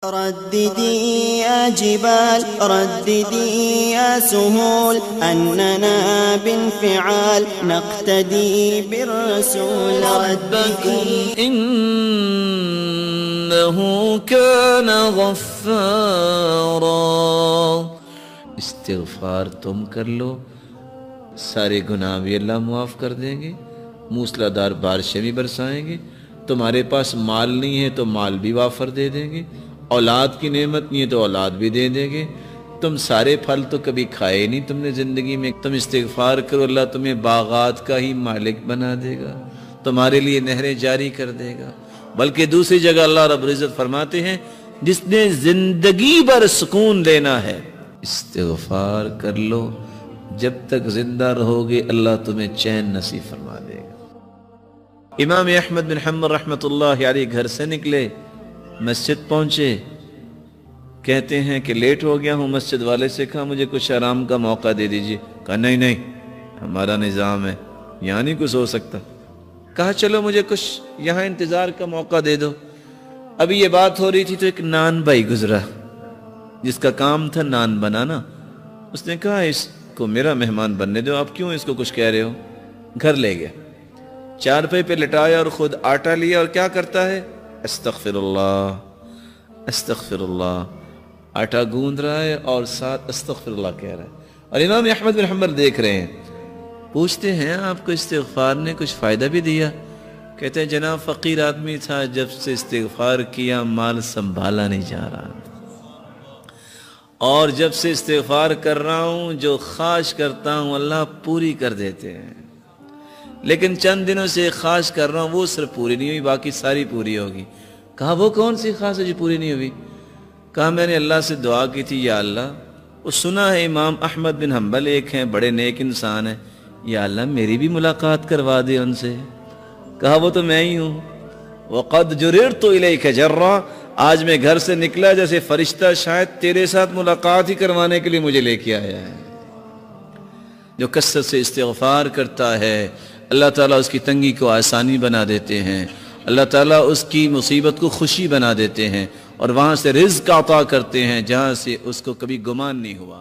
رددي يا جبال رددي يا سهول أننا بانفعال نقتدي بالرسول ربكم إنه كان غفارا. استغفار تم کر لو، سارے گناہ بھی اللہ معاف کر دیں گے، موسلادھار بارشیں بھی برسائیں گے. تمہارے پاس مال نہیں ہے تو مال بھی وافر دے دیں گے، اولاد کی نعمت نہیں ہے تو اولاد بھی دے دیں گے. تم سارے پھل تو کبھی کھائے نہیں تم نے زندگی میں. تم استغفار کرو، اللہ تمہیں باغات کا ہی مالک بنا دے گا، تمہارے لیے نہریں جاری کر دے گا. بلکہ دوسری جگہ اللہ رب العزت فرماتے ہیں جس نے زندگی بھر سکون لینا ہے استغفار کر لو، جب تک زندہ رہو گے اللہ تمہیں چین نصیب فرما دے گا. امام احمد بن حنبل رحمۃ اللہ علیہ گھر سے نکلے، مسجد پہنچے، کہتے ہیں کہ لیٹ ہو گیا ہوں. مسجد والے سے کہا مجھے کچھ آرام کا موقع دے دیجیے. کہا نہیں ہمارا نظام ہے، یہاں نہیں کچھ ہو سکتا. کہا چلو مجھے کچھ یہاں انتظار کا موقع دے دو. ابھی یہ بات ہو رہی تھی تو ایک نان بھائی گزرا جس کا کام تھا نان بنانا. اس نے کہا اس کو میرا مہمان بننے دو، آپ کیوں اس کو کچھ کہہ رہے ہو. گھر لے گیا، چارپائی پہ لٹایا اور خود آٹا لیا اور کیا کرتا ہے استغفر اللہ استغفر اللہ، آٹا گوندھ رہا ہے اور ساتھ استغفر اللہ کہہ رہا ہے. اور امام احمد بن حنبل دیکھ رہے ہیں. پوچھتے ہیں آپ کو استغفار نے کچھ فائدہ بھی دیا؟ کہتے ہیں جناب فقیر آدمی تھا، جب سے استغفار کیا مال سنبھالا نہیں جا رہا، اور جب سے استغفار کر رہا ہوں جو خواہش کرتا ہوں اللہ پوری کر دیتے ہیں. لیکن چند دنوں سے خواہش کر رہا ہوں وہ صرف پوری نہیں ہوئی، باقی ساری پوری ہوگی. کہا وہ کون سی خواہش ہے جو پوری نہیں ہوئی؟ کہا میں نے اللہ سے دعا کی تھی یا اللہ، وہ سنا ہے امام احمد بن حنبل ایک ہیں بڑے نیک انسان ہیں، یا اللہ میری بھی ملاقات کروا دے ان سے. کہا وہ تو میں ہی ہوں. وَقَدْ جُرِرْتُ إِلَيْكَ جَرًّا، آج میں گھر سے نکلا جیسے فرشتہ شاید تیرے ساتھ ملاقات ہی کروانے کے لیے مجھے لے کے آیا ہے. جو کثرت سے استغفار کرتا ہے اللہ تعالیٰ اس کی تنگی کو آسانی بنا دیتے ہیں، اللہ تعالیٰ اس کی مصیبت کو خوشی بنا دیتے ہیں، اور وہاں سے رزق عطا کرتے ہیں جہاں سے اس کو کبھی گمان نہیں ہوا.